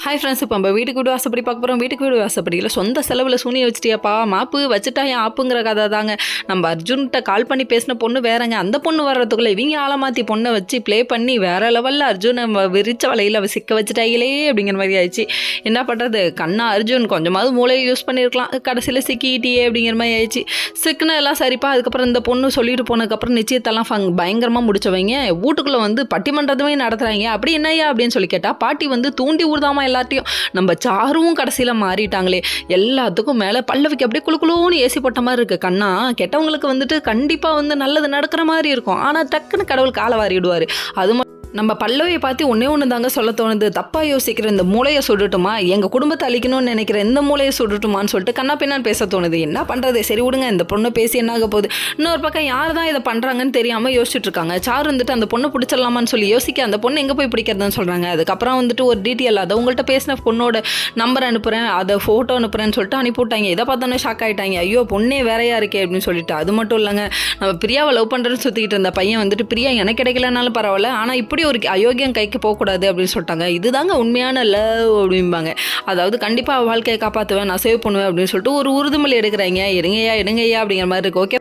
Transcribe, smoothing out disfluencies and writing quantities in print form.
Hi friends, இப்போ நம்ம வீட்டுக்கு வீடு வாசப்படி பார்க்க போகிறோம். வீட்டுக்கு வீடு வாசப்படியில் சொந்த செலவில் சூனியை வச்சுட்டியாப்பா, மாப்பு வச்சுட்டா என் ஆப்புங்கிற கதை தாங்க. நம்ம அர்ஜுன்கிட்ட கால் பண்ணி பேசின பொண்ணு வேறங்க. அந்த பொண்ணு வர்றதுக்குள்ளே இவங்க ஆளமாற்றி பொண்ணை வச்சு ப்ளே பண்ணி வேறு லெவலில் அர்ஜுனை விரிச்ச வலையில் சிக்க வச்சுட்டாங்களே அப்படிங்கிற மாதிரி ஆயிடுச்சு. என்ன பண்ணுறது, கண்ணா அர்ஜுன் கொஞ்சமாவது மூளையை யூஸ் பண்ணியிருக்கலாம், கடைசியில் சிக்கிட்டியே அப்படிங்கிற மாதிரி ஆயிடுச்சு. சிக்கின எல்லாம் சரிப்பா. அதுக்கப்புறம் இந்த பொண்ணு சொல்லிட்டு போனதுக்கப்புறம் நிச்சயத்தெல்லாம் பயங்கரமாக முடிச்சவங்க வீட்டுக்குள்ளே வந்து பட்டிமன்றதுமே நடத்துகிறாங்க. அப்படி என்னையா அப்படின்னு சொல்லி கேட்டால், பாட்டி வந்து தூண்டி ஊர்தாமா எல்லாத்தையும். நம்ம சாருவும் கடைசியில் மாறிட்டாங்களே. எல்லாத்துக்கும் மேலே பல்லவிக்கு அப்படியே குழுக்குழுன்னு ஏசி போட்ட மாதிரி இருக்குது. கண்ணா கெட்டவங்களுக்கு வந்துட்டு கண்டிப்பாக வந்து நல்லது நடக்கிற மாதிரி இருக்கும், ஆனால் டக்குன்னு கடவுள் காலை வாரி விடுவார். அது நம்ம பல்லவியை பார்த்து ஒன்றே ஒன்று தாங்க சொல்ல தோணுது, தப்பாக யோசிக்கிற இந்த மூளையை சுடட்டுமா, எங்கள் குடும்பத்தை அழிக்கணும்னு நினைக்கிற இந்த மூளையை சுடட்டுமான்னு சொல்லிட்டு கண்ணா பின்னான்னு பேச தோணுது. என்ன பண்ணுறது, சரி விடுங்க, இந்த பொண்ணை பேசி என்ன ஆக போகுது. இன்னொரு பக்கம் யார் தான் இதை பண்ணுறாங்கன்னு தெரியாமல் யோசிச்சுட்டு இருக்காங்க. சார் வந்துட்டு அந்த பொண்ணை பிடிச்சிடலாமான்னு சொல்லி யோசிக்க, அந்த பொண்ணு எங்கே போய் பிடிக்கிறதுன்னு சொல்கிறாங்க. அதுக்கப்புறம் வந்துட்டு ஒரு டீட்டெயில், அதை உங்கள்கிட்ட பேசின பொண்ணோட நம்பர் அனுப்புகிறேன், அதை ஃபோட்டோ அனுப்புகிறேன்னு சொல்லிட்டு அனுப்பிவிட்டாங்க. இதை பார்த்தோன்னே ஷாக் ஆகிட்டாங்க. ஐயோ பொண்ணே வேறையா இருக்கே அப்படின்னு சொல்லிட்டு. அது மட்டும் இல்லைங்க, நம்ம பிரியாவை லவ் பண்ணுறேன்னு சுற்றிக்கிட்டு இருந்த பையன் வந்துட்டு பிரியா எனக்கு கிடைக்கலனாலும் பரவாயில்ல, ஆனால் இப்படி ஒரு அயோக்கியம் கைக்கு போகக்கூடாது அப்படின்னு சொல்லிட்டாங்க. இதுதாங்க உண்மையான லவ் அப்படிம்பாங்க. அதாவது கண்டிப்பாக வாழ்க்கையை காப்பாற்றுவேன், நான் சேவ் பண்ணுவேன் அப்படின்னு சொல்லிட்டு ஒரு உறுதிமொழி எடுக்கிறாங்க. எடுங்கய்யா அப்படிங்கிற மாதிரி இருக்கு. ஓகே.